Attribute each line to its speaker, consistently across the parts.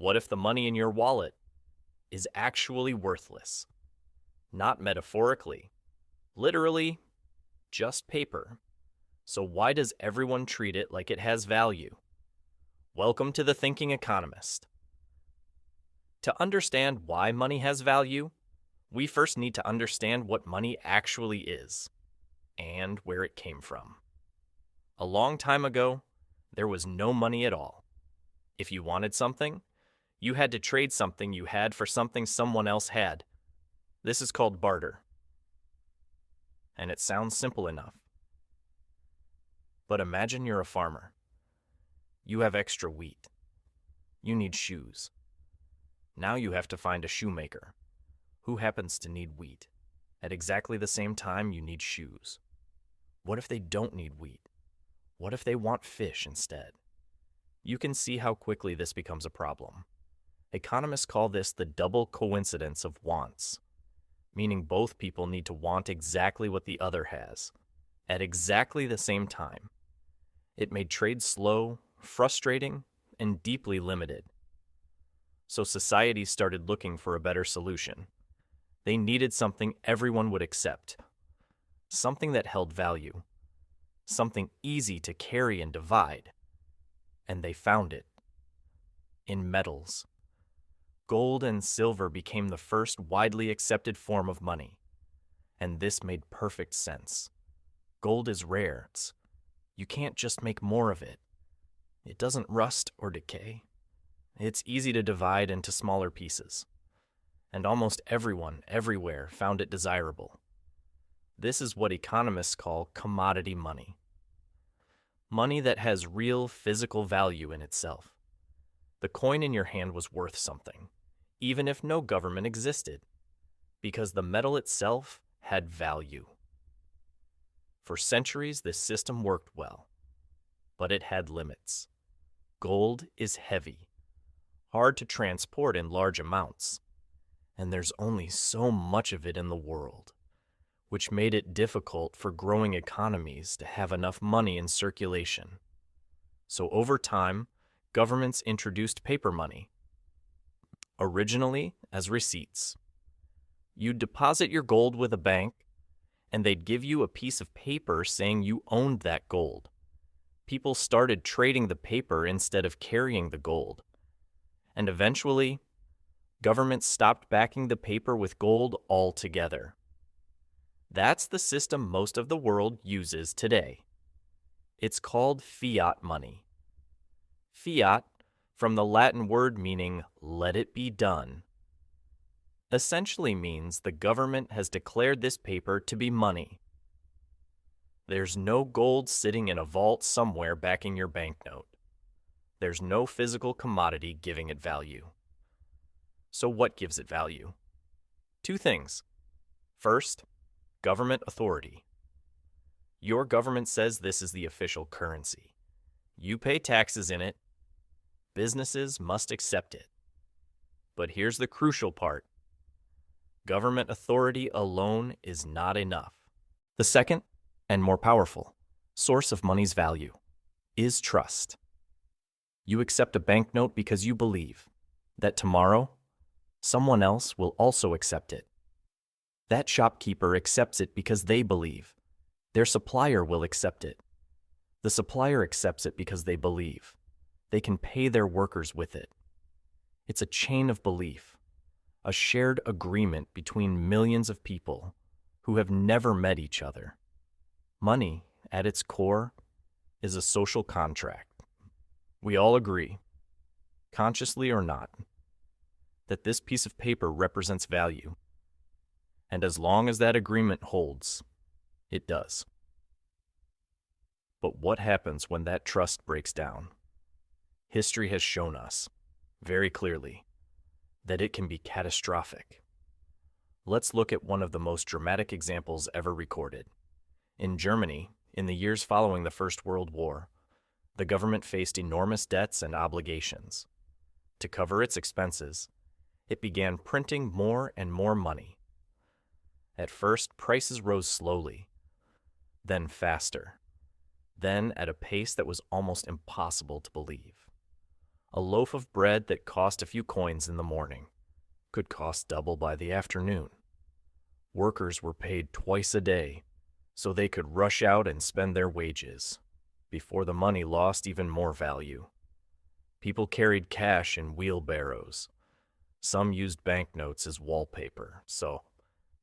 Speaker 1: What if the money in your wallet is actually worthless? Not metaphorically, literally, just paper. So why does everyone treat it like it has value? Welcome to the Thinking Economist. To understand why money has value, we first need to understand what money actually is and where it came from. A long time ago, there was no money at all. If you wanted something, you had to trade something you had for something someone else had. This is called barter. And it sounds simple enough. But imagine you're a farmer. You have extra wheat. You need shoes. Now you have to find a shoemaker who happens to need wheat. At exactly the same time, you need shoes. What if they don't need wheat? What if they want fish instead? You can see how quickly this becomes a problem. Economists call this the double coincidence of wants, meaning both people need to want exactly what the other has, at exactly the same time. It made trade slow, frustrating, and deeply limited. So society started looking for a better solution. They needed something everyone would accept, something that held value, something easy to carry and divide. And they found it in metals. Gold and silver became the first widely accepted form of money, and this made perfect sense. Gold is rare. You can't just make more of it. It doesn't rust or decay. It's easy to divide into smaller pieces, and almost everyone, everywhere, found it desirable. This is what economists call commodity money. Money that has real physical value in itself. The coin in your hand was worth something, even if no government existed, because the metal itself had value. For centuries, this system worked well, but it had limits. Gold is heavy, hard to transport in large amounts, and there's only so much of it in the world, which made it difficult for growing economies to have enough money in circulation. So over time, governments introduced paper money, originally as receipts. You'd deposit your gold with a bank, and they'd give you a piece of paper saying you owned that gold. People started trading the paper instead of carrying the gold. And eventually, governments stopped backing the paper with gold altogether. That's the system most of the world uses today. It's called fiat money. Fiat, from the Latin word meaning "let it be done," essentially means the government has declared this paper to be money. There's no gold sitting in a vault somewhere backing your banknote. There's no physical commodity giving it value. So what gives it value? Two things. First, government authority. Your government says this is the official currency. You pay taxes in it. Businesses must accept it. But here's the crucial part. Government authority alone is not enough. The second, and more powerful, source of money's value is trust. You accept a banknote because you believe that tomorrow, someone else will also accept it. That shopkeeper accepts it because they believe their supplier will accept it. The supplier accepts it because they believe they can pay their workers with it. It's a chain of belief, a shared agreement between millions of people who have never met each other. Money, at its core, is a social contract. We all agree, consciously or not, that this piece of paper represents value. And as long as that agreement holds, it does. But what happens when that trust breaks down? History has shown us, very clearly, that it can be catastrophic. Let's look at one of the most dramatic examples ever recorded. In Germany, in the years following the First World War, the government faced enormous debts and obligations. To cover its expenses, it began printing more and more money. At first, prices rose slowly, then faster, then at a pace that was almost impossible to believe. A loaf of bread that cost a few coins in the morning could cost double by the afternoon. Workers were paid twice a day, so they could rush out and spend their wages before the money lost even more value. People carried cash in wheelbarrows. Some used banknotes as wallpaper,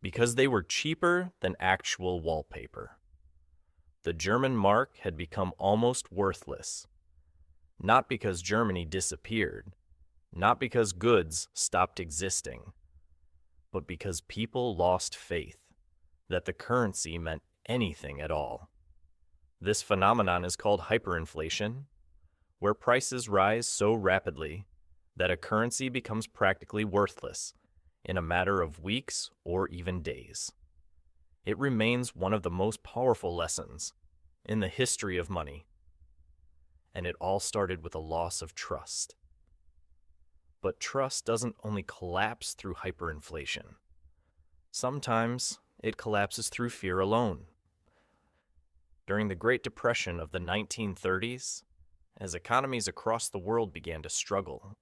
Speaker 1: because they were cheaper than actual wallpaper. The German mark had become almost worthless, not because Germany disappeared, not because goods stopped existing, but because people lost faith that the currency meant anything at all. This phenomenon is called hyperinflation, where prices rise so rapidly that a currency becomes practically worthless in a matter of weeks or even days. It remains one of the most powerful lessons in the history of money, and it all started with a loss of trust. But trust doesn't only collapse through hyperinflation. Sometimes it collapses through fear alone. During the Great Depression of the 1930s, as economies across the world began to struggle,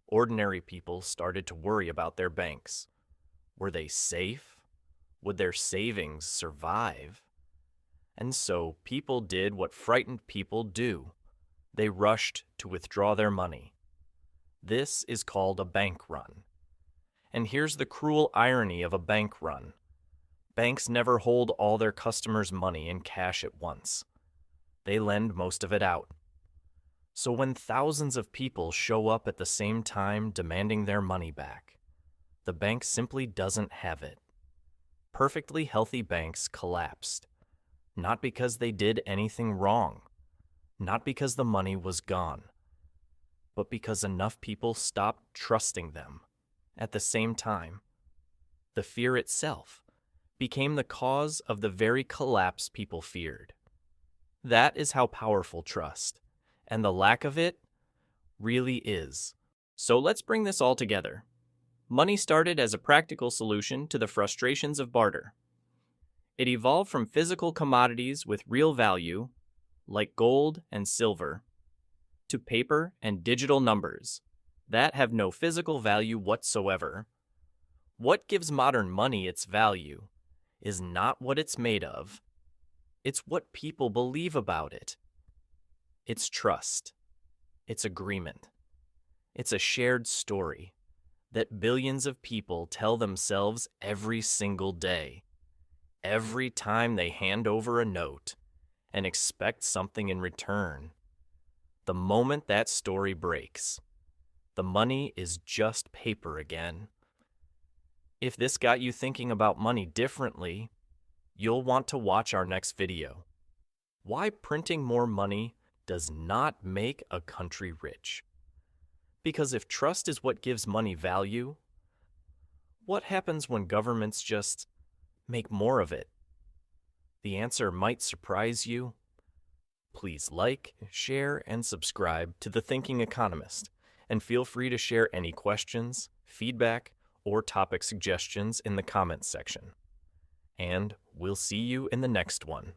Speaker 1: ordinary people started to worry about their banks. Were they safe? Would their savings survive? And so people did what frightened people do. They rushed to withdraw their money. This is called a bank run. And here's the cruel irony of a bank run. Banks never hold all their customers' money in cash at once. They lend most of it out. So when thousands of people show up at the same time demanding their money back, the bank simply doesn't have it. Perfectly healthy banks collapsed, not because they did anything wrong, not because the money was gone, but because enough people stopped trusting them. At the same time, the fear itself became the cause of the very collapse people feared. That is how powerful trust, and the lack of it, really is. So let's bring this all together. Money started as a practical solution to the frustrations of barter. It evolved from physical commodities with real value, like gold and silver, to paper and digital numbers that have no physical value whatsoever. What gives modern money its value is not what it's made of. It's what people believe about it. It's trust. It's agreement. It's a shared story that billions of people tell themselves every single day, every time they hand over a note and expect something in return. The moment that story breaks, the money is just paper again. If this got you thinking about money differently, you'll want to watch our next video. Why printing more money does not make a country rich. Because if trust is what gives money value, what happens when governments just make more of it? The answer might surprise you. Please like, share, and subscribe to The Thinking Economist, and feel free to share any questions, feedback, or topic suggestions in the comments section. And we'll see you in the next one.